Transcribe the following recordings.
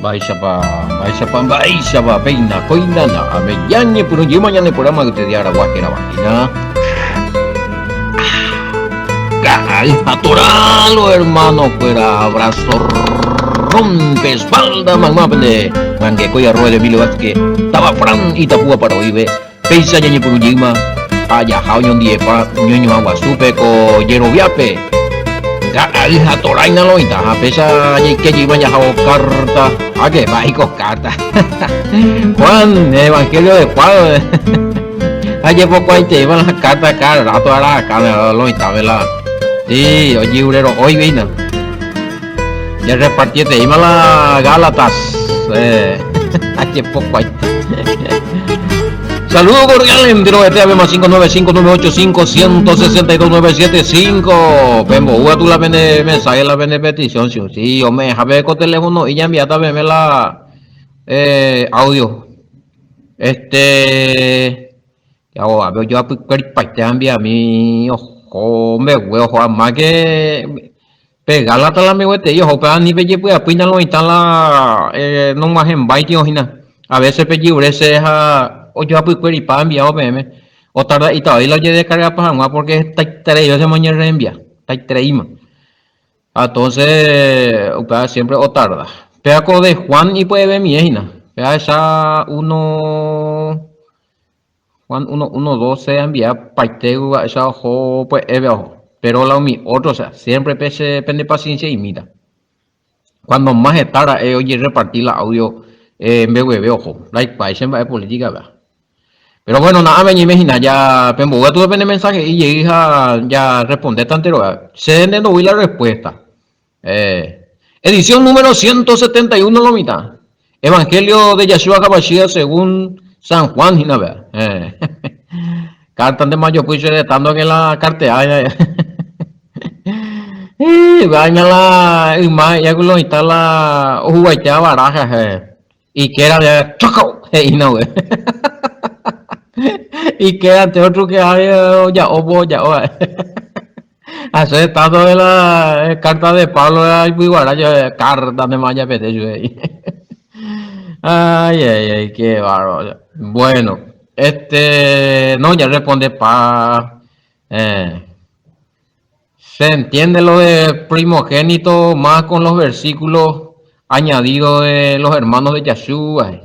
Baisha pa peina coina na ameyanye puro yimanyane programa que te diara guajera vagina. Naturalo hermano fuera abrazo rompe espalda mamá pende mangue coya rueda milo que estaba fran y tapua para oíbe peisa yañe puro yima allá jaoñon diepa ñoño agua supe co yero viape. Alha toraina loita, a pesar de que llevan ya carta, a que va y con carta. Juan, Evangelio de Juan, ayer poco ahí te iban las cartas cada rato a la cara loita, ¿verdad? Sí, oye, urero, hoy vino. Ya repartí, te iban las Gálatas, ayer poco ahí. Saludos cordiales en Tiro de TV más 595-985-162-975. Pembo, uga tú la vende mensaje, la vende petición. Sí, yo me deja con teléfono y ya envía también la audio. Ya a ver, yo te envía a mí, ojo, me huevo, más que pegarla a la me huete, yo, pero ni ve, pues apuñalo lo instala, no más en baile, a veces pe ese o yo pues query para enviar OPM o tarda y todavía lo lleve de carga para más porque está tres de mañana reenvía está tres entonces siempre o tarda pero de Juan y puede ver mi hija vea esa uno Juan 1:12 envía parte esa ojo pues pero la mi otro o sea siempre pese pende paciencia y mira cuando más tarda oye repartir la audio en BWB ojo like para siempre es política ¿verdad? Pero bueno, nada, me imagina, ya, Pembo, tú depende mensaje y llegué a ya responder tantero. Se no vi la respuesta. Edición número 171, lo mitad. Evangelio de Yeshua Kabashia según San Juan, Ginabea. Carta de mayo, pues, estando en la cartea. Vaina la, y más, ya lo instala, ya baraja, y que era de choco, y no, y quédate otro que hay ya o ya o aceptado de la carta de Pablo hay muy buena carta de Maya Pete ay qué bárbaro bueno no ya responde se entiende lo de primogénito más con los versículos añadidos de los hermanos de Yeshua.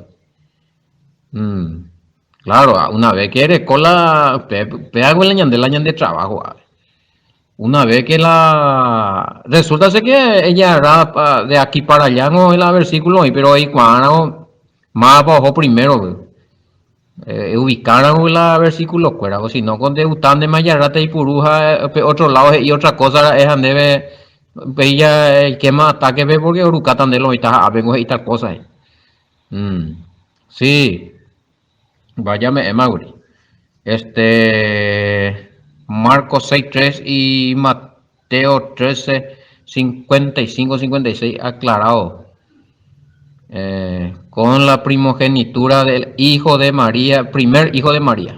Claro, una vez que eres cola, pego el año de trabajo. Una vez que resulta ser que ella era de aquí para allá, no el versículo, pero ahí cuando más abajo primero, ubicaron el versículo, o si no, con debutan de Mayarate y Puruja, otro lado y otra cosa es donde ve, ella que más ataque ve porque Urucatan de los y tal cosa. Sí. Váyame, Emauri. Marcos 6:3 y Mateo 13:55-56 aclarado. Con la primogenitura del hijo de María, primer hijo de María.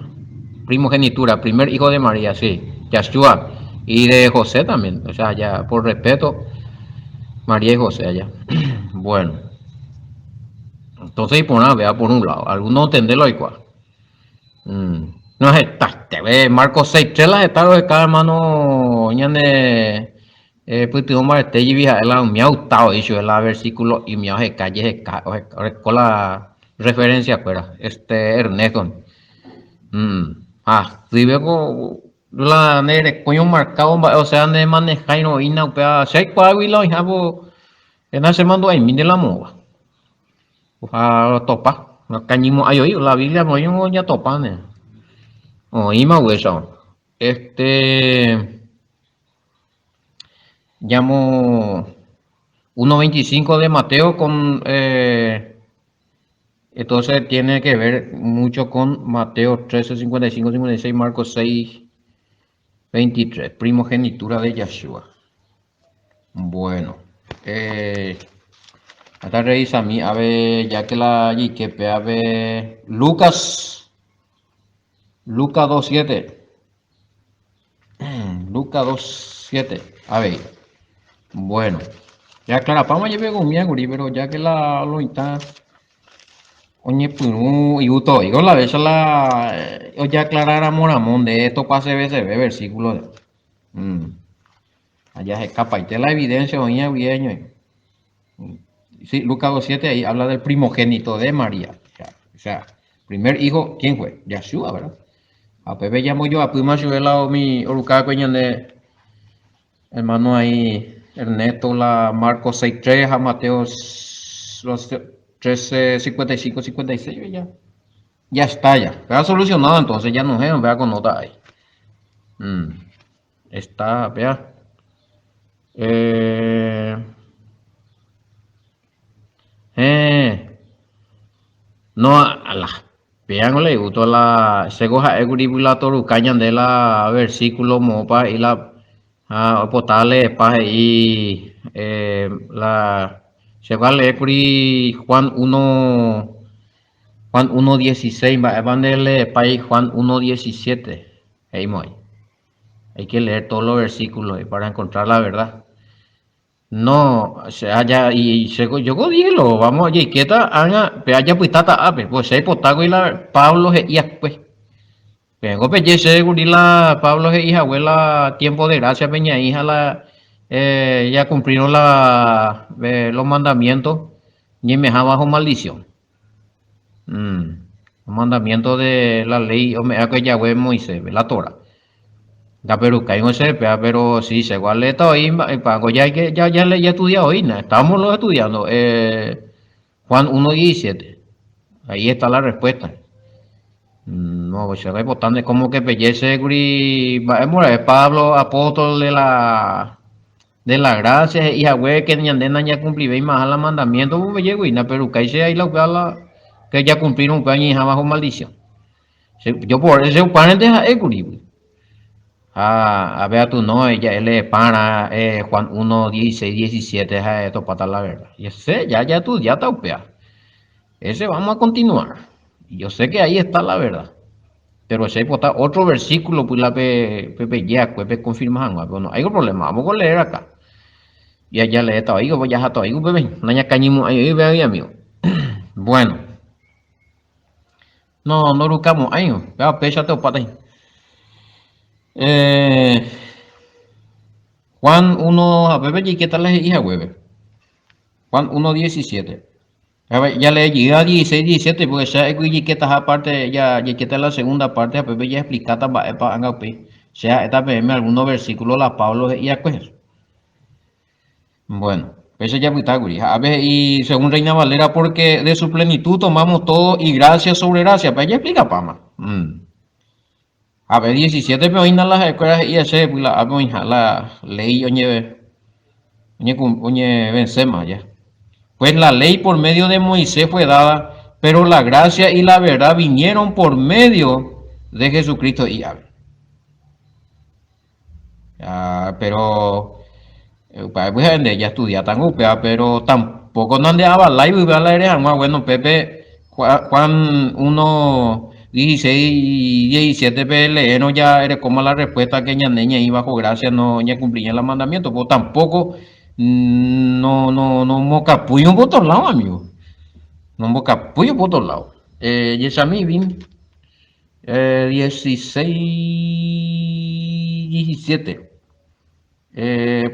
Primogenitura, primer hijo de María, sí. Yeshua. Y de José también. O sea, ya por respeto, María y José allá. Bueno. Entonces, por nada, vea por un lado. Algunos entenderlo igual. No es te ve Marcos 6:3 las estados de cada hermano ñane pues tu hombre te vija el me ha gustado dicho el versículo y me hace calle con la referencia fuera Ernesto si veo la nere coño marcado o sea de manejar y no ina pea sei cuál lo habo en la semana ahí mire la moda topa cañimo ay la Biblia no yo ya topan Ima hueso. Llamo 1:25 de Mateo con entonces tiene que ver mucho con Mateo 13:55-56, Marcos 6:23, primogenitura de Yeshua. Bueno, hasta revisa a mí, a ver, ya que la YQP, a ver, Lucas 2:7. Lucas 2:7. A ver. Bueno. Ya clara pama lleve comida guri, pero ya que la lo está oye punu y uto, digo la vez la ya aclarar amor amón de esto pase veces ve versículo de allá se escapa y te la evidencia oye bien. Sí, Lucas 2:7 ahí habla del primogénito de María. O sea, primer hijo, ¿quién fue? Yeshua, ¿verdad? A Pepe llamo yo, a Puma Chubela o mi Oruca de hermano ahí, Ernesto, la Marcos 6:3, a Mateo los 13, 55, 56, ya. Ya está, ya. Vea solucionado, entonces ya no es, vea con nota ahí. Está, vea. Eh, eh, no, a la vean le gustó la segoja eguribula torucaña de la versículo mopa y la potale pa y la segale eguri Juan 1:16 van de le pa y Juan 1:17 ahí muy hay que leer todos los versículos para encontrar la verdad. No, o sea, ya, y yo dije lo, vamos, oye, quieta, anga, pe allá pues tata ape, pues se potago y la Pablo he ia pues. Vengo pe ye se la Pablo he hija abuela tiempo de gracia peña hija la ya cumplieron los mandamientos ni me bajo maldición. Los mandamientos de la ley, o me que Yahweh Moisés, la Torah. Ya, pero que no sé, pero sí, se igual está hoy, pago ya que ya le ya estudiado hoy, ¿no? Estamos los estudiando. Juan 1:17. Ahí está la respuesta. No, pues se va importante como que pellece es Pablo, apóstol de la gracia, y Yahweh que ni andena ya cumplí ve más la mandamiento, pues llego y na pero que sea ahí que ya cumplieron un y bajo maldición. Yo por eso para dejar el a ver tú no, él es para Juan 1:16, 17, esto para la verdad. Y ese, ya tú, ya está upea. Ese vamos a continuar. Y yo sé que ahí está la verdad. Pero ese está otro versículo, pues la pepe ya, pues confirma, pero no hay problema, vamos a leer acá. Y allá le está ahí, voy a estar ahí, bebé, no hay cañimo ahí, ahí, amigo. Bueno, no buscamos ahí, vea, péchate o pata ahí. Juan 1, a ver, ¿y qué tal es hija, güey? Juan 1:17. Ya le llegué a 16, 17, porque ya es que esta aparte, ya que está la segunda parte, a Pepe ya explicada para Angapi. O sea, esta PM algunos versículos, la Pablo y a pues. Bueno, eso ya está, guri. A ver, y según Reina Valera, porque de su plenitud tomamos todo y gracia sobre gracia. Pues ella explica, Pama. A ver, 17, pero en las escuelas y ese, pues la ley, oye, vencemos ya. Pues la ley por medio de Moisés fue dada, pero la gracia y la verdad vinieron por medio de Jesucristo y Abel. Pero pues ya estudia tan upea, pero tampoco no andaba live y la eres más bueno Pepe Juan 1:16 y 17 PL no ya eres como la respuesta que ña y bajo gracia no ya cumplían los mandamientos, pues tampoco no mocapullo por todos lados, amigo. No mocapullo por todos lados. Yesami Bin 16, 17.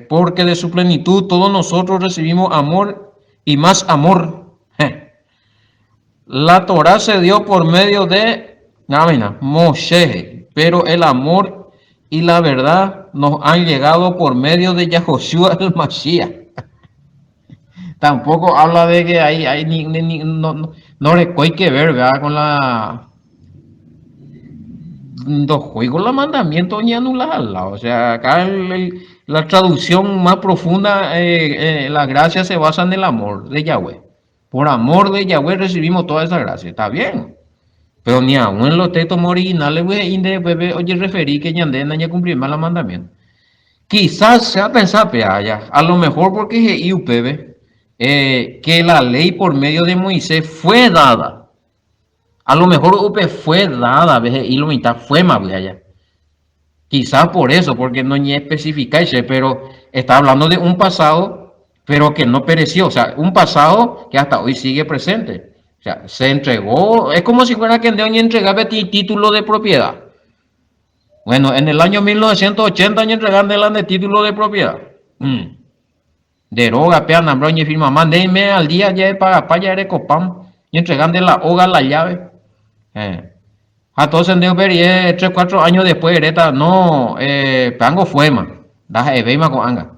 Porque de su plenitud todos nosotros recibimos amor y más amor. La Torah se dio por medio de Moshe, pero el amor y la verdad nos han llegado por medio de Yahoshua el Mashiach. Tampoco habla de que hay no hay que ver, ¿verdad? Con los juegos, los mandamientos ni anulas al lado. O sea, acá la traducción más profunda, la gracia se basa en el amor de Yahweh. Por amor de Yahweh recibimos toda esa gracia. Está bien. Pero ni aún en los textos originales, oye, referí que Yandena ya cumplió más los mandamientos. Quizás sea pensar, a lo mejor porque que la ley por medio de Moisés fue dada. A lo mejor fue dada, y lo mitad fue más allá. Quizás por eso, porque no ni especificarse, pero está hablando de un pasado, pero que no pereció, o sea, un pasado que hasta hoy sigue presente. O sea, se entregó, es como si fuera que Dios entregaba título de propiedad. Bueno, en el año 1980 entregaron el título de propiedad. Deroga, pea, nambrón y firma, mandéme al día ya para ya de copam y entregan de la hoga la llave. Entonces en ver 3, 4 años después, Ereta, no, pango fue más, da veima con anga.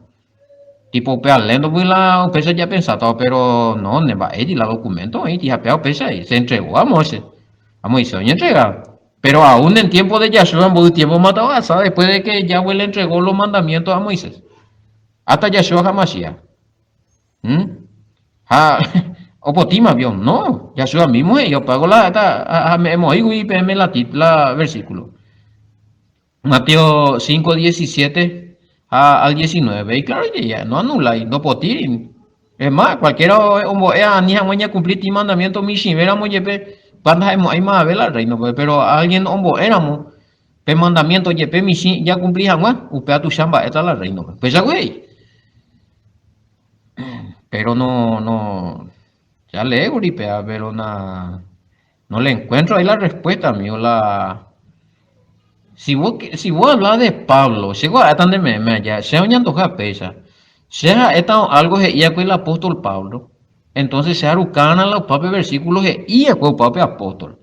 Tipo, pea, lendo pues la pesa ya pensado, pero no, ne va, la documento, tía, pea, pesa ahí, se entregó a Moisés, y entrega. Pero aún en tiempo de Yahshua, en buen tiempo mató a Asa, después de que Yahweh le entregó los mandamientos a Moisés. Hasta Yahshua Hamashiach. Opotima vio, no, Yahshua mismo, yo pago la versículo. Mateo 5, 17 al 19. Y claro, ya no anula y no potirin. Es más, cualquiera ni a cumplir ti mandamiento, mi chimera moyepe, cuando hay más vela reino, pero alguien éramos, pe mandamiento yepe mi ya cumplí jamás, upea tu chamba, esta la reino. Pues ya güey. Pero no, ya le gripea, pero no le encuentro ahí la respuesta, amigo, si vos hablas de Pablo, si vos están de meme allá, sea un antoja pesa, sea algo que ia con el apóstol Pablo, entonces sea rucana los papi versículos que ia con el papi apóstol.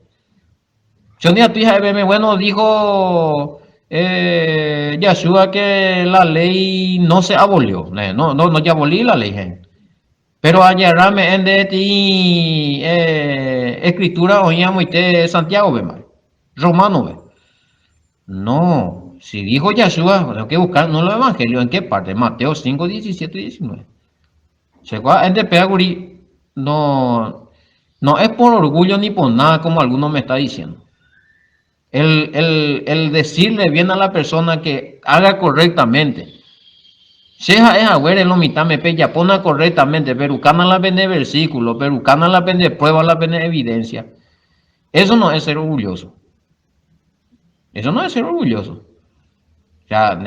Yo ni a tu hija de bueno, dijo Yahshua que la ley no se abolió, no ya abolí la ley, gente. Pero ayer en de ti escritura oíamos y Santiago, ve mal, Romano, ve. No, si dijo Yahshua, tengo que buscar no los evangelios, ¿en qué parte? Mateo 5, 17 y 19. No es por orgullo ni por nada como algunos me está diciendo. El decirle bien a la persona que haga correctamente. Seja es agüere lo mitad me pella, pona correctamente, pero cana la vende versículo, pero cana la vende prueba, la vende evidencia. Eso no es ser orgulloso. Eso no es ser orgulloso. Ya,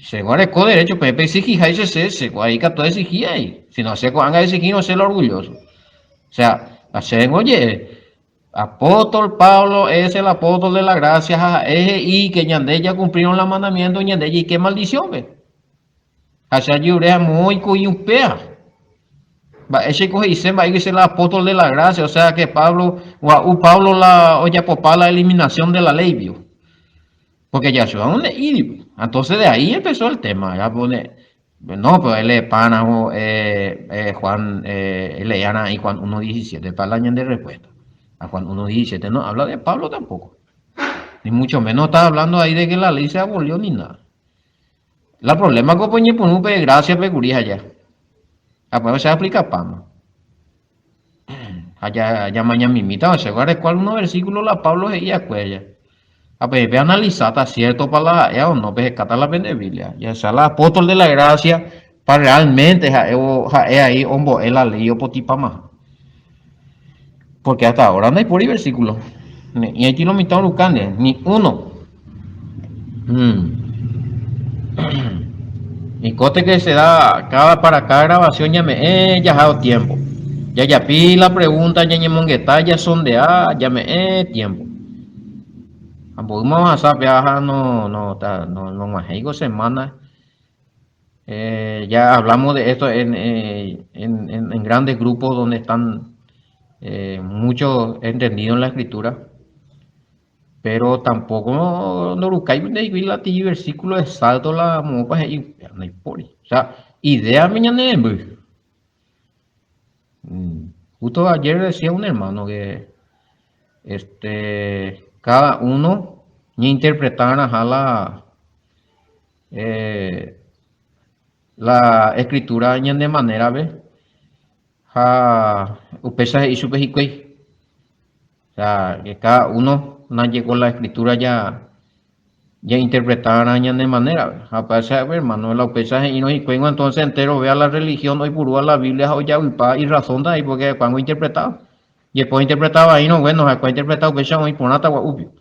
según el código de derecho, Pepe exigía y se ahí que todo exigía ahí. Si no se van a exigir, no ser orgulloso. O sea, hacen, oye, apóstol Pablo es el apóstol de la gracia, y que ñande ya cumplieron los mandamientos, ñande y qué maldición, ve. Hacia yurea muy cuyumpea. Ese coge y se va a ir el apóstol de la gracia, o sea que Pablo oye, popá la eliminación de la ley, vio. Porque ya se va a un entonces de ahí empezó el tema, ya pone, no, pues él es pana, Juan, él le llama ahí Juan 1.17, para el año de respuesta. A Juan 1.17 no habla de Pablo tampoco, ni mucho menos está hablando ahí de que la ley se abolió ni nada. El problema que pone por un gracia pecuría allá. Después se aplica pama. Allá mañana mimita, se va a cuál uno versículo la Pablo y a cuella. A ver, analizar, está cierto para la o no, pues cata la Biblia. Ya sea la apóstol de la gracia, para realmente ahí, hombre, es la ley o potipa más. Porque hasta ahora no hay por versículo. Y aquí no me están buscando, ni uno. Y coste que se da para cada grabación ya me he dado tiempo. Ya pila pregunta, ya mongueta, ya sondea, ya me tiempo. Vamos a saber, no más digo semana. Ya hablamos de esto en grandes grupos donde están muchos entendidos en la escritura. Pero tampoco no buscáis de la versículo exacto la mopa y no hay por. O sea, idea mañana justo ayer decía un hermano que cada uno ni interpretaran la escritura de manera upesa y supe. O sea, que cada uno no llegó la escritura ya interpretaran de manera. Aparece hermano la upesa y no y cuengo entonces entero vea la religión hoy purúa la Biblia hoy ya y razón de ahí porque cuando interpretaba y después interpretaba ahí no bueno cuando interpretaba upesa hoy por nada upio.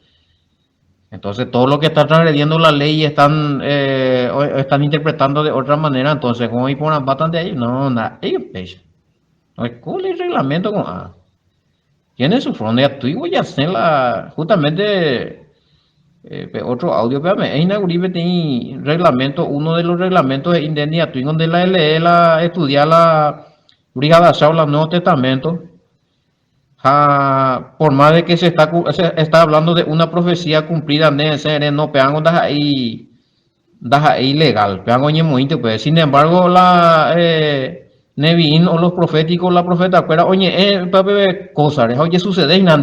Entonces, todo lo que está transgrediendo la ley están interpretando de otra manera. Entonces, como y por bastante ahí, no, nada, ellos pecha. No es cool el reglamento con tiene su frontera, tú y voy a hacer justamente otro audio, pero me inauguré tiene reglamento, uno de los reglamentos de indemnidad, tú donde la LE, estudiar la Brigada Shaula, Nuevo Testamento. Por más de que se está hablando de una profecía cumplida, no pegan das ahí legal, pegan oye muy pues. Sin embargo, la Nevi'im o los proféticos, la profeta, pero oye, cosas, oye, sucede y no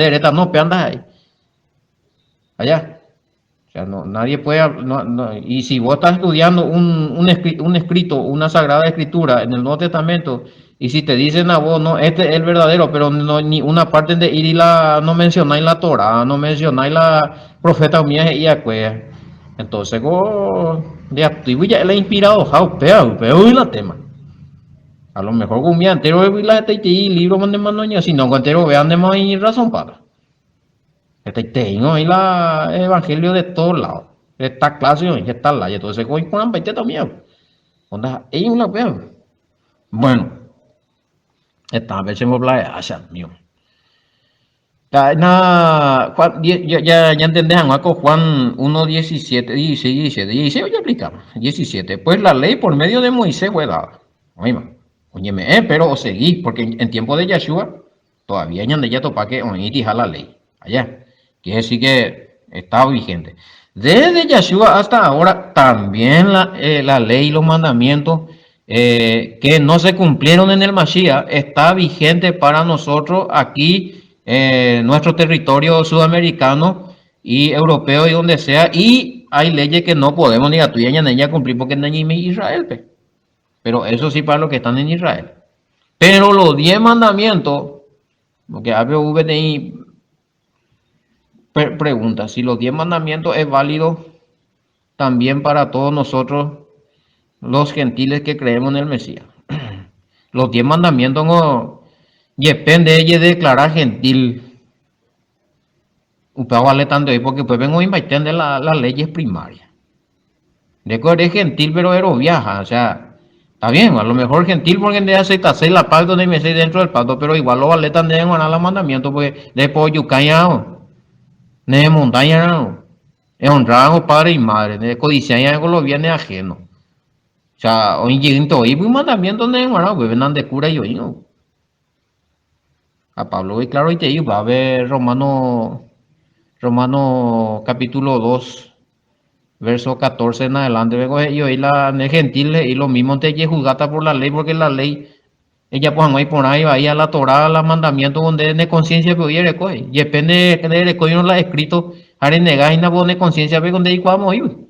pegan ahí, allá. O sea, no, nadie puede, y si vos estás estudiando un escrito, una sagrada escritura en el Nuevo Testamento, y si te dicen a vos, no, este es el verdadero, pero no, ni una parte de ir y no mencionáis la Torah, no mencionáis la profeta mía y acuea. Entonces, vos, de activo ya le ha inspirado, pero la tema. A lo mejor un día entero de la y libro de manoña, si no entero vean de más y razón para. Tengo ahí el evangelio de todos lados. Esta clase y esta la. Entonces, hoy con la también. Onda, ellos la vean. Bueno, esta vez se me habla de Asha, mío. Ya entendés, Juan Juan 1, 17, 16, 17, 16 ya aplicamos, 17. Pues la ley por medio de Moisés fue dada. Óyeme, pero seguí, porque en tiempo de Yeshua todavía ya topa que oír la ley. Allá. Quiere decir que estaba vigente. Desde Yeshua hasta ahora también la ley y los mandamientos que no se cumplieron en el Mashiach está vigente para nosotros aquí nuestro territorio sudamericano y europeo y donde sea, y hay leyes que no podemos ni a tuya ni a ella cumplir porque no hay Israel, pero eso sí para los que están en Israel. Pero los 10 mandamientos, porque ABVDI pregunta si los 10 mandamientos es válido también para todos nosotros los gentiles que creemos en el Mesías. Los 10 mandamientos no depende de declarar gentil. Vale tanto ahí porque pues vengo a invitar de las leyes primarias. De que eres gentil pero eres viaja, o sea, está bien, a lo mejor gentil porque de aceptar la pacto de me dentro del pacto, pero igual lo vale tan de ganar los mandamientos porque después yo callado, de montaña no, es honrar a padre y madre, de codiciar con los bienes ajenos. O sea, hoy llegan todo y un mandamiento de ganar, pues vendan de cura y hoy no. A Pablo y claro y te digo, va a ver Romano capítulo 2, verso 14 en adelante. Y hoy la gentil y lo mismo te juzgata por la ley, porque la ley, ella pues no hay por ahí, va a la Torah, los mandamientos donde de conciencia, pero ya recoge. Y depende de recoger no la escrito, haré negar y no pone conciencia, pero donde vamos ir.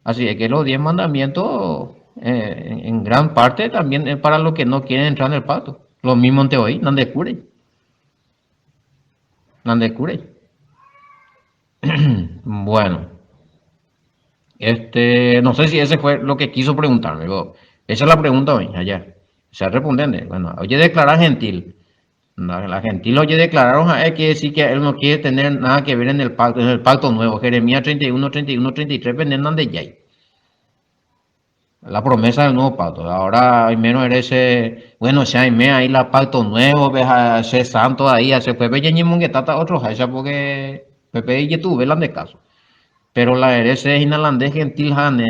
Así es que los 10 mandamientos, en gran parte también es para los que no quieren entrar en el pacto. Lo mismo te oí, no descubre. No descubre. Bueno, no sé si ese fue lo que quiso preguntarme. Esa es la pregunta hoy, allá. O sea, respondiendo. Bueno, oye, declarar gentil. La gentil oye declararon a él, quiere decir que él no quiere tener nada que ver en el pacto nuevo. Jeremías 31, 31, 33, vendiendo de Yay. La promesa del nuevo pacto. Ahora, al menos eres bueno, si hay ahí la pacto nuevo, ves a ese santo ahí, a ese Pepe Yeñimón que está otro, porque Pepe y tú velan de caso. Pero la herencia es inalandés gentil, en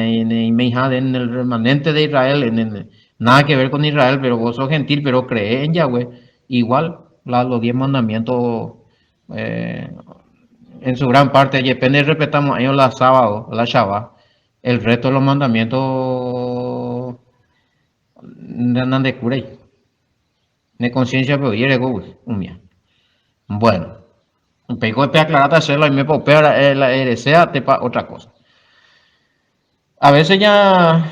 el remanente de Israel, nada que ver con Israel, pero vos sos gentil, pero crees en Yahweh. Igual, los 10 mandamientos, en su gran parte, depende, respetamos ellos la sábado, la Shabbat. El resto de los mandamientos andan de cura de conciencia, pero ya un día. Bueno, pego de aclarar hacerlo y me popea la herencia, tepa otra cosa. A veces ya,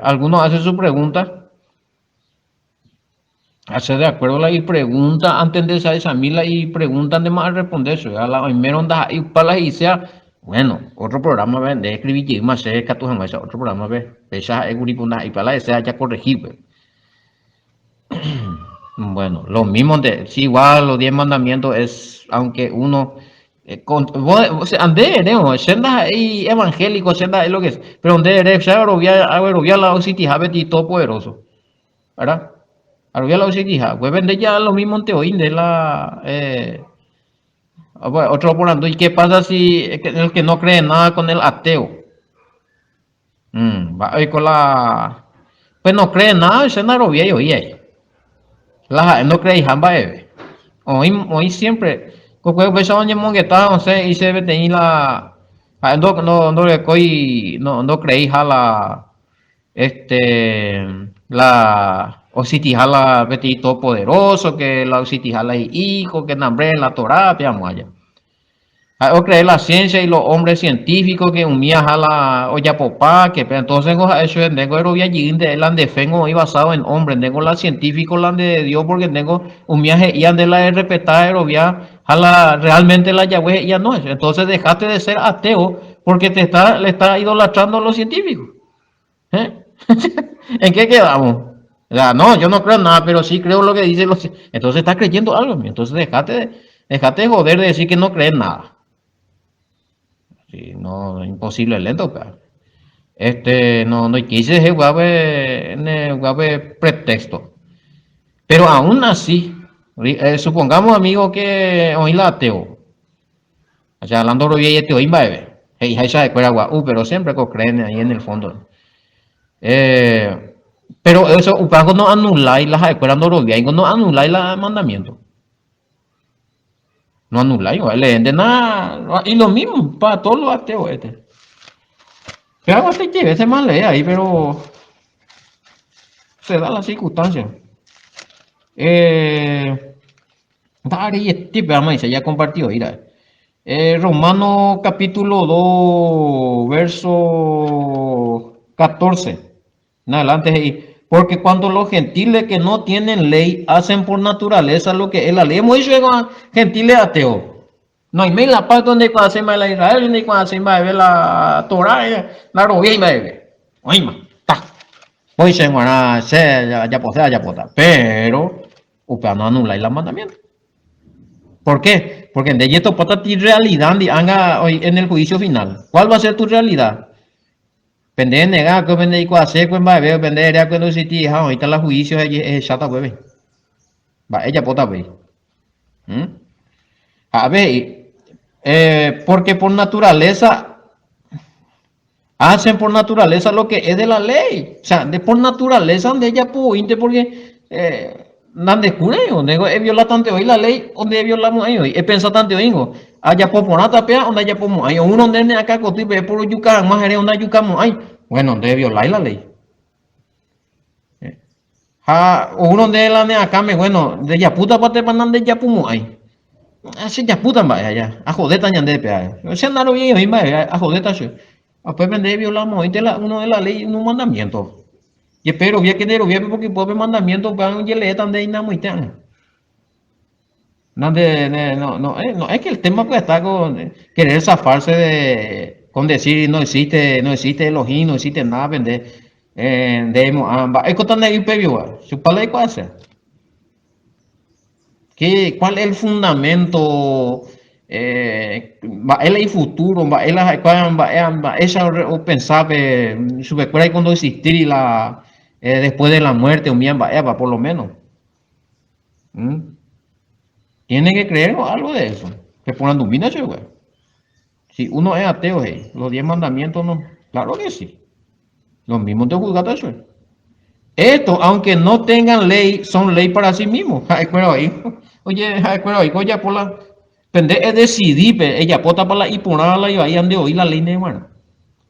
algunos hacen su pregunta, hace de acuerdo a la pregunta antes de esa mila y preguntan de más responder eso. A la primera onda y para la sea, bueno, otro programa de escribir y más cerca tu jamás otro programa ve, esa es una y para la sea ya corregir. Bueno, lo mismo de, sí, igual los 10 mandamientos es, aunque uno, o sea, ande, ¿no? Senda ahí evangélico, senda es lo que es, pero donde eres, ya arovia la ositi, habeti todopoderoso, ¿verdad? Arovia la ositi, pues vende ya lo mismo te oí de la, bueno, otro oponente, ¿y qué pasa si el que no cree en nada con el ateo? Va ahí con la, pues no cree en nada, senda arovia y oye, la, no cree en jamba, hoy siempre porque pensaba en que estaba no sé y se ve tenía la no le coi no creí la la Ositi jala beti todo poderoso que la Ositi jala hijo que nombre la Torá piamo allá o creer la ciencia y los hombres científicos que un mía jala olla popá que pero entonces eso es tengo el allí de el defengo y basado en hombres tengo la científico la de Dios porque tengo un viaje y ande la de respetar el jala realmente la Yahweh ya no es entonces dejaste de ser ateo porque le está idolatrando a los científicos. ¿Eh? ¿En qué quedamos? O sea, no, yo no creo en nada, pero sí creo lo que dicen los. Entonces estás creyendo algo, entonces dejate de joder de decir que no crees nada. Sí, no, imposible lento, pero. No quise ese guave pretexto. Pero aún así, supongamos, amigo, que hoy la ateo. O sea, hablando de y ateo, imbaebe. Hey, hay de cuera pero siempre que creen ahí en el fondo. Pero eso, upago no anuláis las escuelas no anuláis los mandamientos. No anuláis, le de nada. Y lo mismo para todos los ateos. Pero hasta que veces más lee ahí, pero se da la circunstancia. Dari este programa ya compartió, mira. Romano capítulo 2 verso 14. En adelante ahí. Porque cuando los gentiles que no tienen ley hacen por naturaleza lo que es la ley, hemos dicho gentiles ateos. No hay la parte donde cuando se la Israel, donde cuando se la Torah, la robia y me oye, ta. Hoy se van ya posee, ya pota. Pero, usted no anula el mandamiento. ¿Por qué? Porque en esto pata ti realidad hoy en el juicio final. ¿Cuál va a ser tu realidad? Pende negar que vende y hacer pues va a ver vende era cuando si ti ahorita la juicio es chata pues va ella pota pues. A ver, porque por naturaleza hacen por naturaleza lo que es de la ley. O sea, de por naturaleza donde ella puede porque nande cure donde es violar tanto hoy la ley donde violamos ahí hoy es pensar tanto hoy allá por nata pea donde allá por ahí uno donde acá cotipe por yuca más eres donde yucamos ahí bueno donde violar la ley uno de la ne acá me bueno de ya puta parte para donde ya pumo ahí así ya puta vaya ya a joder tañan de pea se andaron bien ahí vaya a joder tacho después vende violamos hoy de la uno de la ley un mandamiento y espero bien que bien porque puede mandamiento van y le tan de inamuitan no, no, es que el tema pues está con querer zafarse con decir no existe Elohim, no existe nada, vende, es que están ahí pebio, su palabra cuál es, cuál es el fundamento, él es futuro, él esa o pensar su escuela cuando existir la después de la muerte o bien va por lo menos. ¿Mm? Tiene que creer algo de eso. Que ponen un vino, güey. Si uno es ateo, hey, los 10 mandamientos no. Claro que sí. Los mismos de juzgar eso. Esto, aunque no tengan ley, son ley para sí mismos. Pero ahí, oye, pero ahí, oye, por la. Pende es decidir, ella pota para la y ponerla y ahí ande oír la ley de bueno.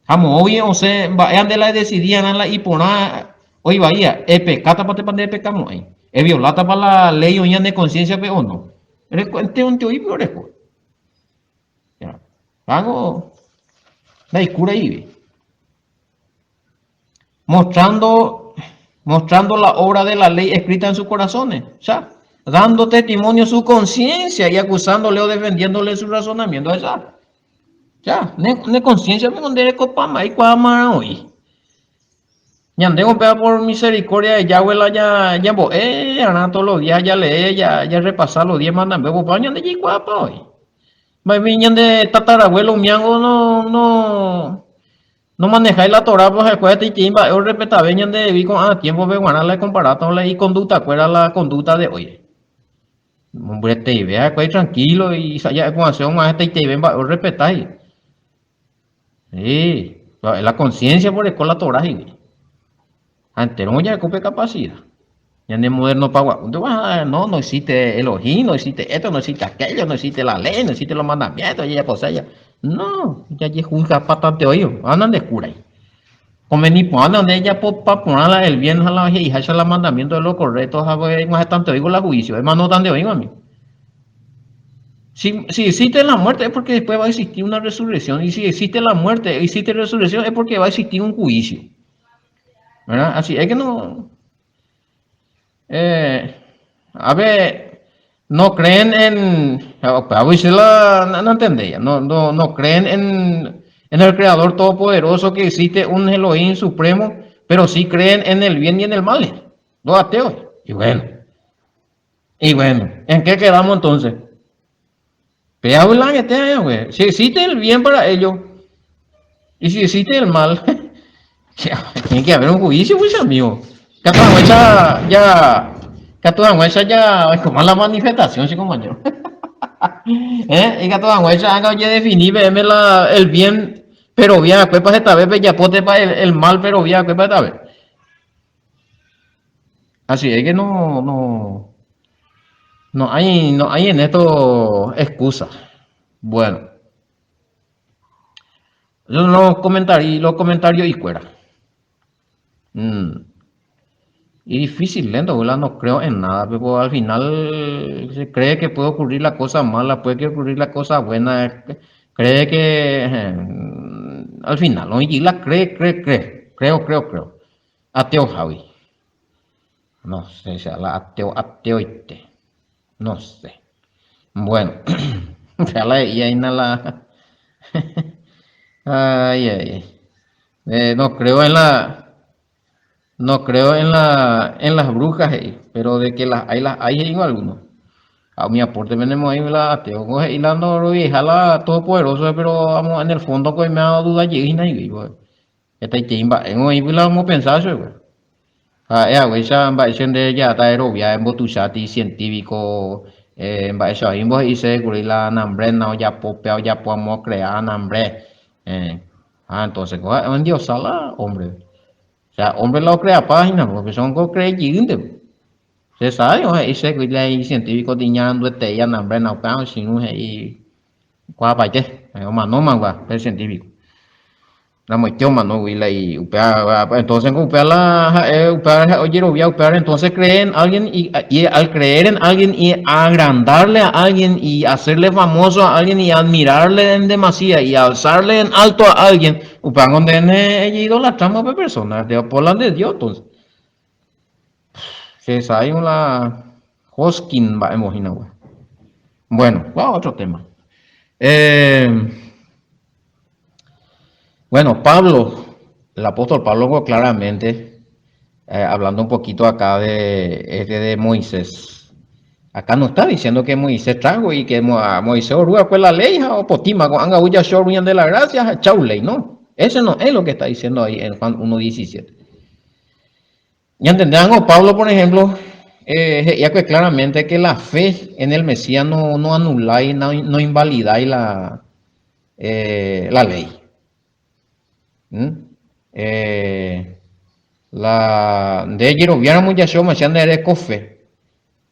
Vamos, oye, o sea, ande la decidían la y poner. Oye, vaya, pecata para te pande pecamos ahí. Es violata para la ley o de conciencia, pero no. Eres cuente un tío y peor. Hago la cura ahí, mostrando la obra de la ley escrita en sus corazones, ya, dando testimonio a su conciencia y acusándole o defendiéndole su razonamiento, ya, ne conciencia me donde copa mai cuama hoy. Ñandego pega por misericordia de Yahweh la ya ahora todos los días ya lee, ya repasar los 10 mandamientos, pues ñande guapa hoy. Va bien ñande tatarabuelo miango no manejáis la Torah, pues después de timba, yo respetaba ñande vi con tiempo ve guanar la comparata y conducta, fuera la conducta de hoy. Hombre, te vea, pues tranquilo y ya con hacer un este y te ven, va, respetáis. Sí, la conciencia por el la Torah, antes no ya cope capacidad. Ya de moderno para no existe Elohim, no existe esto, no existe aquello, no existe la ley, no existe los mandamientos, ya pues ella. No, ya juzga patante oído, andan de cura ahí. Como ni andan de ella para poner el bien a la hija, esa la mandamiento de lo correcto, a ver, más tanto oigo la juicio, es más no tan de oído a mí. Si existe la muerte es porque después va a existir una resurrección, y si existe la muerte, existe resurrección es porque va a existir un juicio. ¿Verdad? Así es que no. Eh, a ver, no creen a veces no entendía, no creen en el Creador Todopoderoso que existe un Elohim supremo, pero sí creen en el bien y en el mal. Los ateos. Y bueno, ¿en qué quedamos entonces? Pero hablan güey. Si existe el bien para ellos y si existe el mal, tiene que haber un juicio, pues amigo. Catuanguecha ya es como la manifestación, sí, compañero. Y Catuanguecha haga oye definir el bien, pero bien, después para esta vez, ya pote para el mal, pero bien, después para esta vez. Así es que no hay en esto excusas. Bueno, yo los comentarios y fuera. Y difícil, lento, ¿verdad? No creo en nada, pero al final se cree que puede ocurrir la cosa mala, puede que ocurrir la cosa buena, cree que al final, no, y la creo. Ateo Javi, no sé, sea la ateo no sé. Bueno, ya la y ahí la ay. No creo en en las brujas, pero de que las hay en algunos. A mi aporte tenemos ahí la tengo y la no vieja la todopoderoso, pero vamos en el fondo pues me ha dado duda llena y digo, esta chimba, en hoy la vamos a pensar eso, güey. Güey, ya va de ya está aerobia en botuchati científico, va eso ahí vos dice que la nambre no ya popeo ya podemos crear nambre. Eh, entonces, en Dios sala, hombre. O sea, hombre lo crea página, porque son creyentes. Se sabe, ese que le científico tiñando este ya nombre no cao sin un y qua pa che, no mangua, es científico. La muestra mano y upea, entonces upea upea oye upea entonces creen en alguien y al creer en alguien y agrandarle a alguien y hacerle famoso a alguien y admirarle en demasía y alzarle en alto a alguien, upea donde ella idolatramos a personas, de por la de Dios entonces. Se sabe la Hoskin va imagina. Bueno, va otro tema. Bueno, Pablo, el apóstol Pablo claramente, hablando un poquito acá de Moisés. Acá no está diciendo que Moisés trajo y que Moisés oruga pues la ley o potima con anga huya shorbian de la gracia, chau ley, no. Eso no es lo que está diciendo ahí en Juan 1:17. Ya entendemos, Pablo, por ejemplo, ya que claramente que la fe en el Mesías no anula y no invalida la ley. La de Jerobiano Yashua Mashiach de Cofe.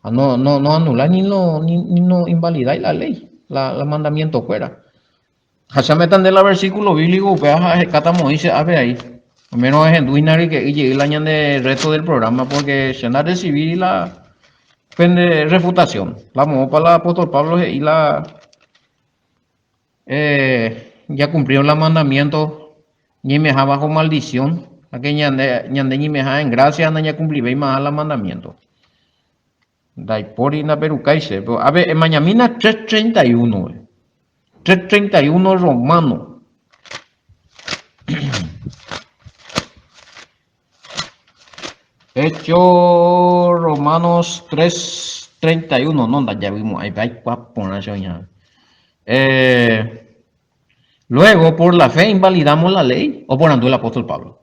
No anula ni no invalida la ley, la mandamiento fuera. Hachametan de la versículo bíblico, pues, catamo dice, a ver ahí. Al menos es en Duinari que llegue el año de resto del programa, porque se han de recibir la refutación. La vamos para el apóstol Pablo y ya cumplieron los mandamientos, ni me bajo maldición. Aquí ñande ni me en gracia, anda ya cumplí más los mandamientos. Daipori na perucaise, pero a ver, en Mañamina 3:31, 3:31 romano. Hecho Romanos 3:31, no, ya vimos, ahí va a ponerse ya. Luego, por la fe invalidamos la ley, oponando el apóstol Pablo.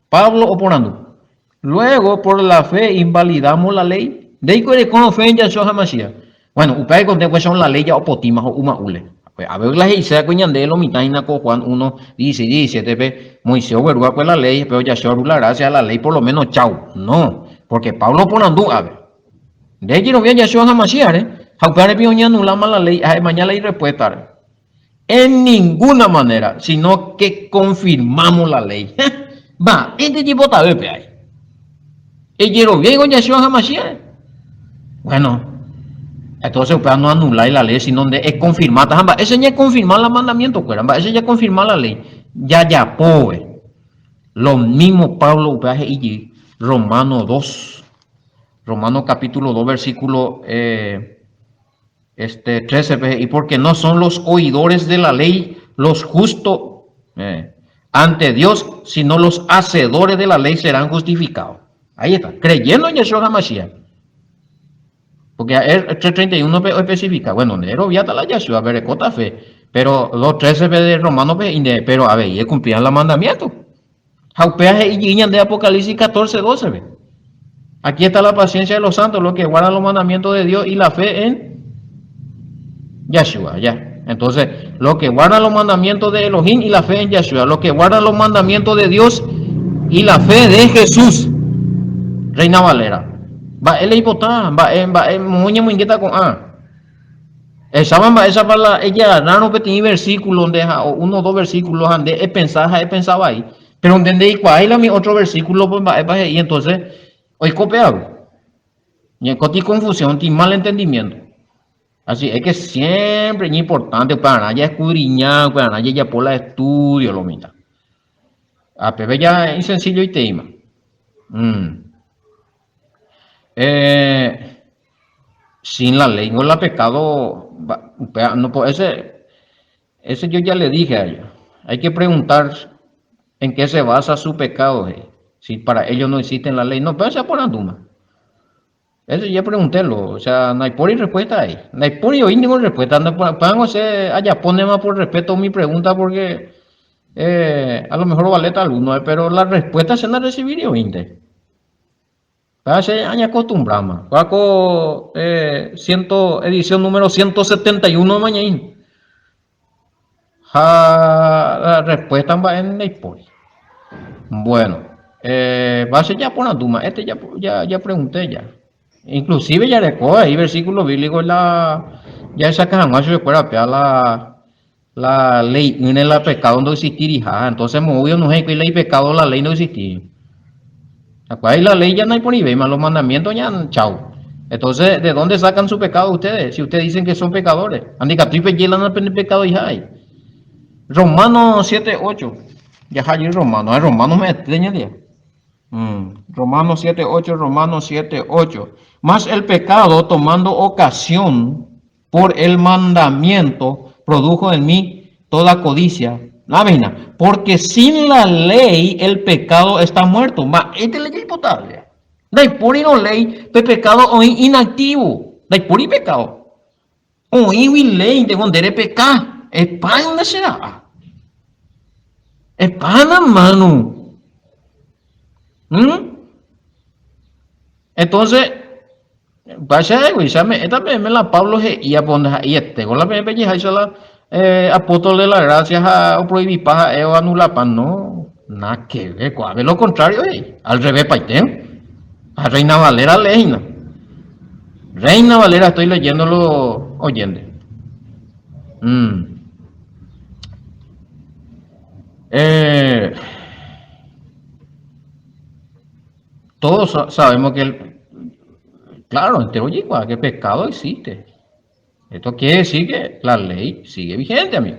Pablo oponando. Luego, por la fe invalidamos la ley. De ahí que con fe en Yahshua HaMashiach. Bueno, ustedes conté son la ley ya opotimas o uma ule. A ver, la ley sea cuñan de lo mitad y naco Juan 1, 17, Moisés vergua pues la ley, pero Yahshua la gracia a la ley por lo menos chau. No, porque Pablo oponando, a ver. De ahí que no viene Yahshua HaMashiach, Jaupare pioña anulama la ley, mañana y respuesta. En ninguna manera, sino que confirmamos la ley. Va, este tipo está de ahí. Y quiero bien con Yahshua HaMashiach. Bueno, entonces para no anular la ley, sino de es confirmar. Ese ya es confirmar el mandamiento, ese ya es confirmar la ley. Ya, pobre. Lo mismo Pablo y Romano 2. Romano capítulo 2, versículo 13. Y porque no son los oidores de la ley los justos ante Dios, sino los hacedores de la ley serán justificados. Ahí está, creyendo en Yeshua HaMashiach. Porque el 3:31 especifica, bueno, Nero viata la Yeshua, berecota fe, pero los 13 de Romanos, pero a ver, y cumplían los mandamientos. Jaupeaje y guiñan de Apocalipsis 14:12, ve. Aquí está la paciencia de los santos, los que guardan los mandamientos de Dios y la fe en Yeshua, ya. Entonces, los que guardan los mandamientos de Elohim y la fe en Yeshua, los que guardan los mandamientos de Dios y la fe de Jesús. Reina Valera. Va él hipotar, va en muñe muy inquieta con esa para la ella no que tiene versículos donde uno o dos versículos donde pensaba ahí. Pero entendí cuál es mi otro versículo pues va y entonces hoy copiado. Y con confusión, y mal entendimiento. Así es que siempre es importante para nadie escudriñar, para nadie ya por la estudio lo mismo. A Pepe ya es sencillo y tema. Sin la ley no la pecado, no, ese yo ya le dije a ellos. Hay que preguntar en qué se basa su pecado. Si para ellos no existe la ley, no, pero se por Anduma. Eso ya preguntélo, o sea, no hay por y respuesta ahí. No hay por y oír ninguna respuesta. No puedan hacer, allá pone más por respeto mi pregunta porque a lo mejor vale tal uno, pero la respuesta se la recibiría oíste. Hace años acostumbramos. Paco, edición número 171 mañana. La respuesta va en el por. Bueno, va a ser ya por la duma. Ya pregunté ya. Inclusive ya recoge ahí versículo bíblico ya sacan más se puede la ley en el pecado no existir entonces obvio no es que ley pecado la ley no existir. Ahí la ley ya no hay por nivel, más los mandamientos ya chao. Entonces, ¿de dónde sacan su pecado ustedes? Si ustedes dicen que son pecadores. Andicatipe llelan el pecado y hay. Romanos 7:8. Ya hay Romanos. Romanos me extraña día. Romanos 7:8, Romanos 7:8. Más el pecado tomando ocasión por el mandamiento produjo en mí toda codicia. Amén. Porque sin la ley el pecado está muerto. Ma, esta es ley potable. No hay puri no ley, el pecado hoy inactivo. No hay puri pecado. Hoy ley de donde pecado. Es pan de será. Es pan a mano. Entonces, vaya, güey, esta me la Pablo y a poner y con la me ya la apóstol de la gracia o prohibir paja o anular pan, no, nada que ver, ver lo contrario, al revés, paitén, a Reina Valera leína. Reina Valera estoy leyéndolo oyendo. Todos sabemos que claro, en teoría que el pecado existe. Esto quiere decir que la ley sigue vigente, amigo.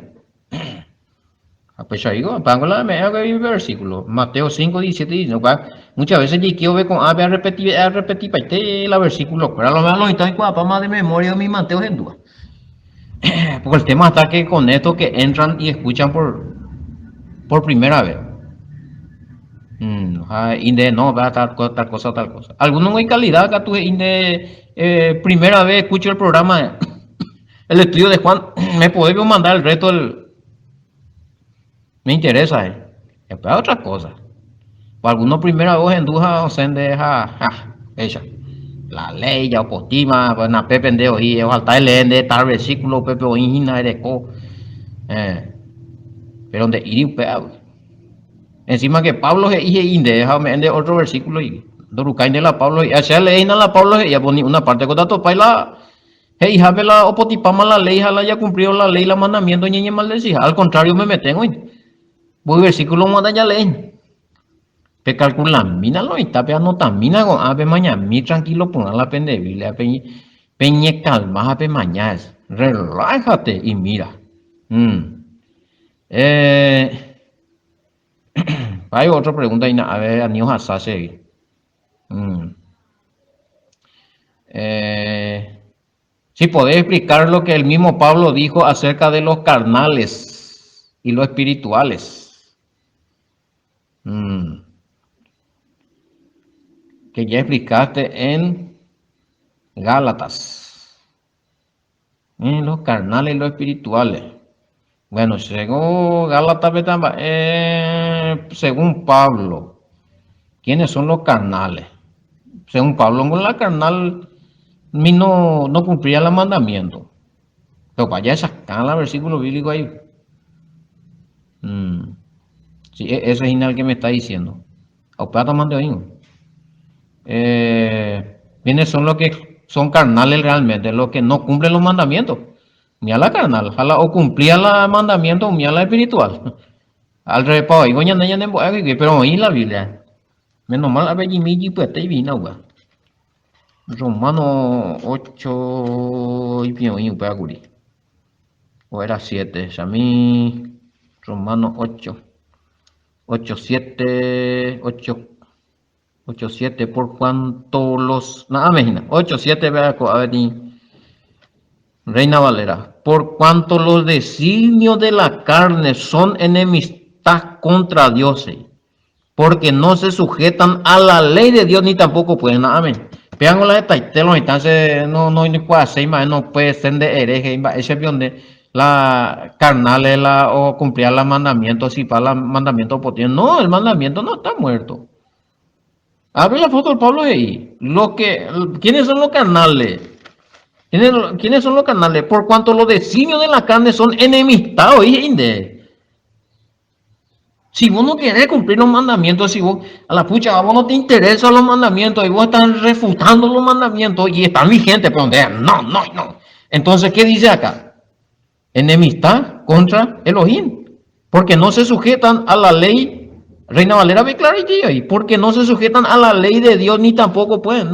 Pues ahí pongo la versículo, Mateo 5, 17, 19. Muchas veces yo quiero ver con a repetir la versículo, pero a lo mejor está para más de memoria de mi Mateo en duda. Porque el tema está que con esto que entran y escuchan por primera vez. Inde no, va tal cosa, tal cosa. Algunos muy calidad acá tuve inde primera vez escucho el programa, el estudio de Juan, me podés mandar el resto, me interesa, después otra cosa. Para algunos primera vez en duja o se deja, ella. La ley ya opostima, pues na pepe pendejo y falta el ende tal versículo pepe o ingina de co, pero donde ir encima que Pablo se dije inde, déjame ende otro versículo y dorucain de la Pablo y hacia leína la Pablo y ya poni una parte con dato paila. Hey, hija, la opotipama la ley, jala ya cumplió la ley, la mandamiento, ñeñe maldecía. Al contrario, me meten, hoy. Voy versículo manda ya leen. Pe calcula, mina lo está pe anota, mina con ave mañana, mi tranquilo, ponga la pendevile, peñe calma, ave mañana. Relájate y mira. Eh, hay otra pregunta y a ver, a niños asase. Si podés explicar lo que el mismo Pablo dijo acerca de los carnales y los espirituales. Que ya explicaste en Gálatas. En los carnales y los espirituales. Bueno, según Gálatas, según Pablo, ¿quiénes son los carnales? Según Pablo, con la carnal no cumplía el mandamiento. Pero vaya a sacar el versículo bíblico ahí. Sí, ese es el que me está diciendo. ¿Quiénes son los que son carnales realmente? Los que no cumplen los mandamientos. Mira la carnal, o cumplía el mandamiento o mira la espiritual. Al revés, pero oí la Biblia. Menos mal, a ver, y pues te vino, Romano 8 y bien, o era 7, a mí, Romano 8, 8, 7, 8, 8, 7, por cuanto los, nada, imagina, 8, 7, a ver, Reina Valera, por cuanto los designios de la carne son enemistad contra Dios, porque no se sujetan a la ley de Dios ni tampoco pueden, amén. Vean la de Taitelo, entonces no puede hacer, no puede ser de hereje, ese es donde la carnal o cumplir los mandamientos, si para el mandamiento potente. No, el mandamiento no está muerto. Abre la foto del Pablo ahí. ¿Quiénes son los carnales? ¿Quiénes son los carnales? Por cuanto los designios de la carne son enemistados, si vos no querés cumplir los mandamientos, si vos a la pucha, a vos no te interesan los mandamientos y vos estás refutando los mandamientos y están vigentes, pero no. Entonces, ¿qué dice acá? Enemistad contra Elohim, porque no se sujetan a la ley. Reina Valera ve clarito ahí, porque no se sujetan a la ley de Dios ni tampoco pueden.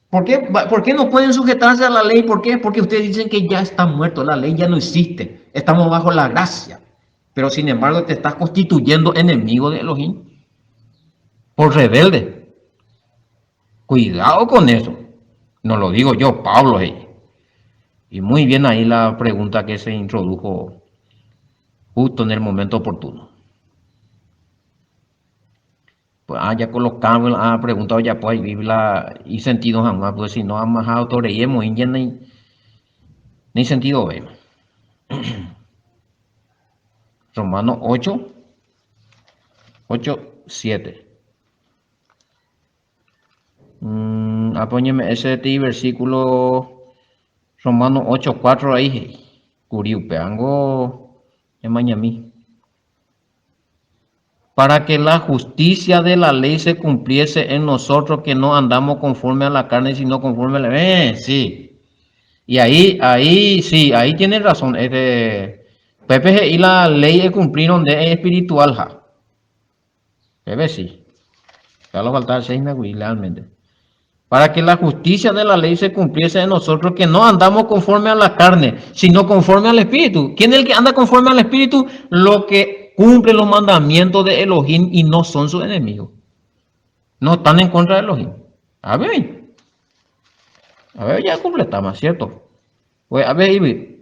¿Por qué no pueden sujetarse a la ley? ¿Por qué? Porque ustedes dicen que ya está muerto, la ley ya no existe, estamos bajo la gracia. Pero sin embargo te estás constituyendo enemigo de Elohim por rebelde. Cuidado con eso. No lo digo yo, Pablo. Y muy bien ahí la pregunta que se introdujo justo en el momento oportuno. Pues ya colocamos, preguntado ya pues Biblia y sentido jamás, pues si no han majado toreyemos y ya ni sentido ve. Romano 8, 7. Apóñeme ese versículo Romano 8, 4 ahí. Curiupeango en Mañamí. Para que la justicia de la ley se cumpliese en nosotros, que no andamos conforme a la carne, sino conforme a la ley. Sí. Y ahí tiene razón. Pepe y la ley es cumplir donde es espiritual, ja. Pepe sí. Solo falta 6 realmente. Para que la justicia de la ley se cumpliese en nosotros, que no andamos conforme a la carne, sino conforme al espíritu. ¿Quién es el que anda conforme al espíritu? Lo que cumple los mandamientos de Elohim y no son sus enemigos. No están en contra de Elohim. A ver, ya completamos, ¿cierto? Pues a ver,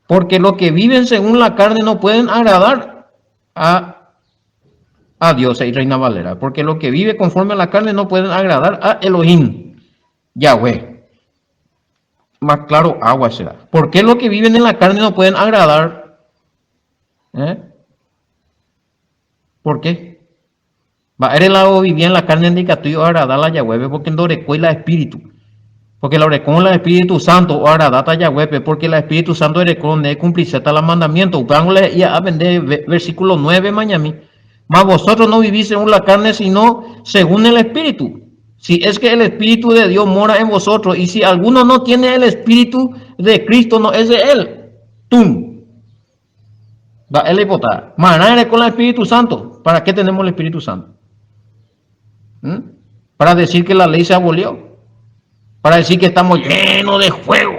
porque los que viven según la carne no pueden agradar a a Dios y Reina Valera, porque lo que vive conforme a la carne no pueden agradar a Elohim, Yahweh. Más claro, agua será. ¿Por qué los que viven en la carne no pueden agradar? ¿Eh? ¿Por qué? Va a lado vivía en la carne indicativo agradar a Yahweh, porque en Doreco y la espíritu. Porque la orecón la Espíritu Santo o agradata Yahweh, porque la Espíritu Santo orecón de cumplirse los mandamientos. Upángle y a vender versículo 9 mañana. Mas vosotros no vivís según la carne, sino según el Espíritu. Si es que el Espíritu de Dios mora en vosotros, y si alguno no tiene el Espíritu de Cristo, no es de él. ¡Tum! Va el hipotar. Manare con el Espíritu Santo. ¿Para qué tenemos el Espíritu Santo? ¿Mm? Para decir que la ley se abolió. Para decir que estamos llenos de fuego.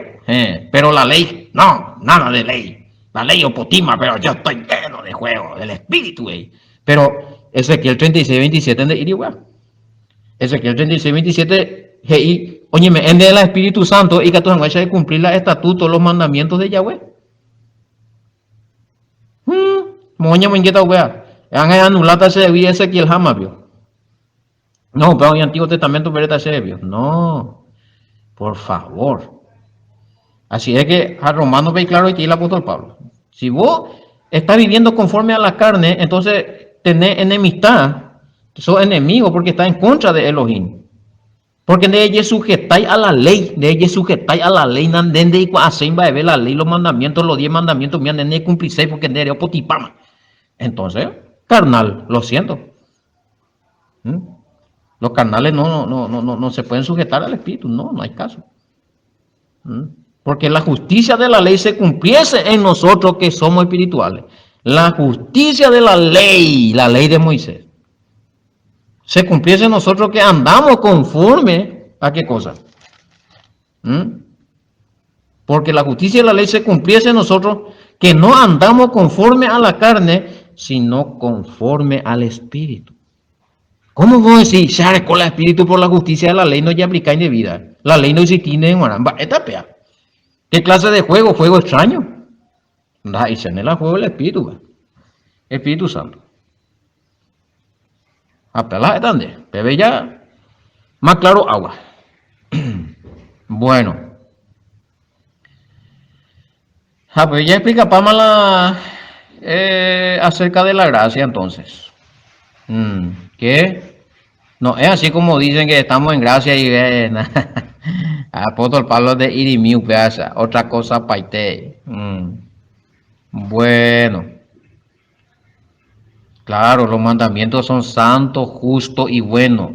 Pero la ley, no, nada de ley. La ley opotima, pero yo estoy lleno de fuego, del Espíritu. Pero Ezequiel 36:27 de Iriwa. Ezequiel 36:27, oye, me ende el Espíritu Santo y que tú vas a cumplir los estatutos, los mandamientos de Yahweh. Moña me inquieta, wea. Han anulado ese día Ezequiel jamás, vio. No, pero en el Antiguo Testamento vereta ese vio. No, por favor. Así es que a Romanos ve claro y tiene el apóstol Pablo. Si vos estás viviendo conforme a la carne, entonces tenés enemistad. Sos enemigo porque estás en contra de Elohim. Porque de ella sujetáis a la ley. De ella sujetáis a la ley. Nandende y cuasein va a ver la ley, los mandamientos, los 10 mandamientos. Mira, nene cumplirse porque de potipama. Entonces, carnal, lo siento. Los carnales no se pueden sujetar al espíritu. No hay caso. Porque la justicia de la ley se cumpliese en nosotros que somos espirituales. La justicia de la ley de Moisés, se cumpliese en nosotros que andamos conforme a qué cosa. Porque la justicia de la ley se cumpliese en nosotros que no andamos conforme a la carne, sino conforme al espíritu. ¿Cómo vos decís, Share con el espíritu por la justicia de la ley no ya aplicáis de vida? La ley no existe en Maramba. Esta pea. ¿Qué clase de juego? Juego extraño. Y se en el juego el Espíritu. Espíritu Santo. Apela dónde? Bebe ya. Más claro, agua. Bueno. Pues ya explica Pamela acerca de la gracia entonces. ¿Qué? No, es así como dicen que estamos en gracia y apóstol Pablo de Irimiu, otra cosa paite. Bueno, claro, los mandamientos son santos, justos y buenos.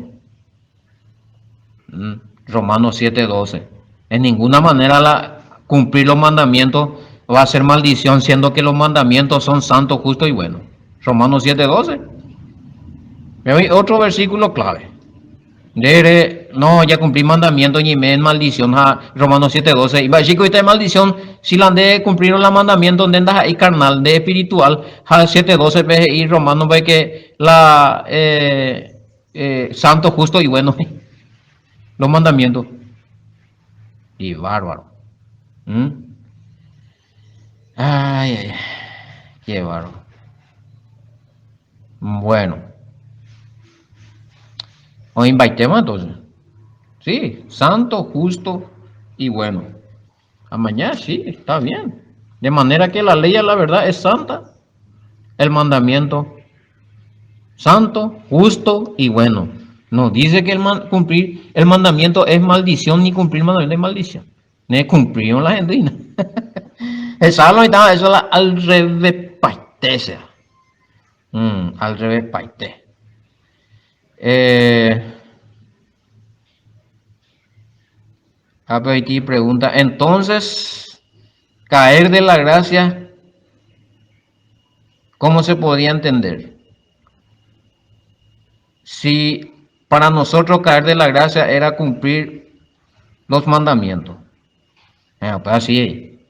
Romanos 7:12. En ninguna manera cumplir los mandamientos va a ser maldición, siendo que los mandamientos son santos, justos y buenos. Romanos 7:12. Otro versículo clave. No, ya cumplí mandamiento y me en maldición. Romanos 7:12. Y va a decir que esta maldición, si la de cumplir la mandamiento, de ahí carnal, de espiritual, 7:12 y Romanos ve que la santo, justo y bueno, los mandamientos. Y bárbaro. Ay, qué bárbaro. Bueno. O invitemos entonces. Sí, santo, justo y bueno. A mañana sí, está bien. De manera que la ley a la verdad es santa. El mandamiento santo, justo y bueno. No dice que cumplir el mandamiento es maldición, ni cumplir el mandamiento es maldición. Ni cumplir la gente. Eso es al revés paite. Al revés paite. Apetí pregunta, entonces, caer de la gracia, ¿cómo se podría entender? Si para nosotros caer de la gracia era cumplir los mandamientos. Pues así,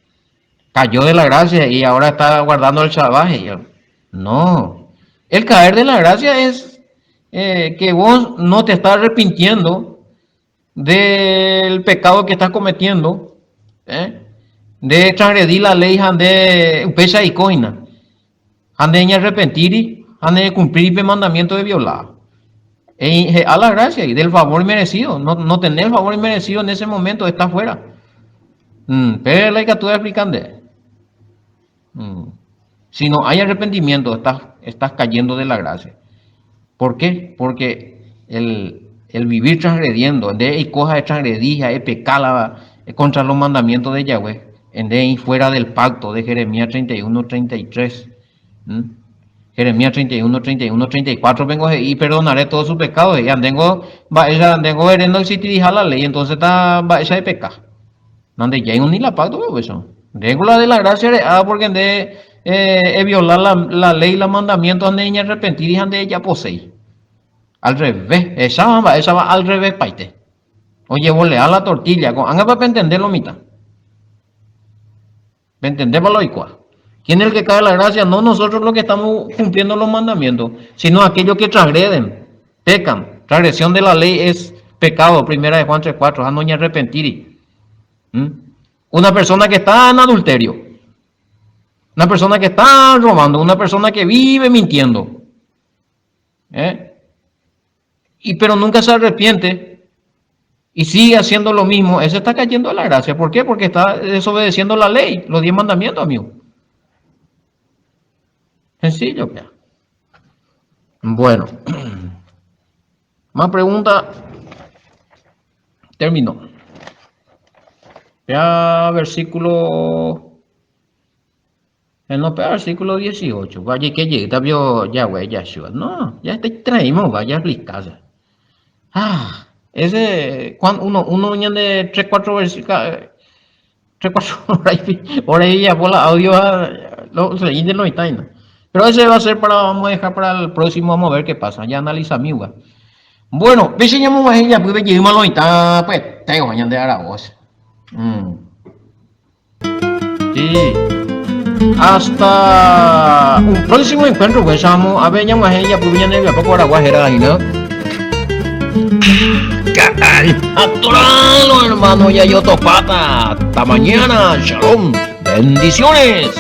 cayó de la gracia y ahora está guardando el salvaje. No, el caer de la gracia es que vos no te estás arrepintiendo del pecado que estás cometiendo, de transgredir la ley de pesa y coina, ande en arrepentir han de cumplir el mandamiento de violar. A la gracia y del favor merecido. No tener el favor merecido en ese momento, está fuera. Pero la que tú explicando. Si no hay arrepentimiento, estás cayendo de la gracia. ¿Por qué? Porque el vivir transgrediendo, hay cosas de transgredir, hay pecar contra los mandamientos de Yahweh, ir fuera del pacto de Jeremías 31, 33. Jeremías 31, 31, 34, vengo y perdonaré todos sus pecados. Y andengo herendo existir la ley, entonces está esa de pecar. Donde ya hay ni la pacto, eso. Regula de la gracia, porque violar la ley, los mandamientos, ande en arrepentir y ande ya poseer. Al revés, esa va al revés, paite. Oye, vole a la tortilla, anga para entenderlo mitad. ¿Me entendés para lo igual? ¿Quién es el que cae la gracia? No nosotros los que estamos cumpliendo los mandamientos, sino aquellos que transgreden, pecan. Transgresión de la ley es pecado, primera de Juan 3:4, no ni arrepentir. Una persona que está en adulterio, una persona que está robando, una persona que vive mintiendo, pero nunca se arrepiente y sigue haciendo lo mismo, ese está cayendo a la gracia. ¿Por qué? Porque está desobedeciendo la ley, los 10 mandamientos, amigo. Sencillo, ya. Bueno, más pregunta. Terminó. Ya versículo. No, pero versículo 18. Vaya que llega, vio Yahweh, Yahshua. No, ya te traímos, vaya a explicarse. Ese, cuando uno viene de 3, 4 versículos. 3, 4 horas y ya por la audio, lo siguiente no está. Pero ese va a ser vamos a dejar para el próximo, vamos a ver qué pasa. Ya analiza mi lugar. Bueno, veamos más ella, pues lleguemos a lo está, pues, tengo mañana de Aragos. Sí. Hasta un próximo encuentro, pues, vamos a ver, ya más ella, pues, viene a poco Aragos, era ahí, ¿no? Atoralo, hermano, ya yo topata. Hasta mañana, shalom, bendiciones.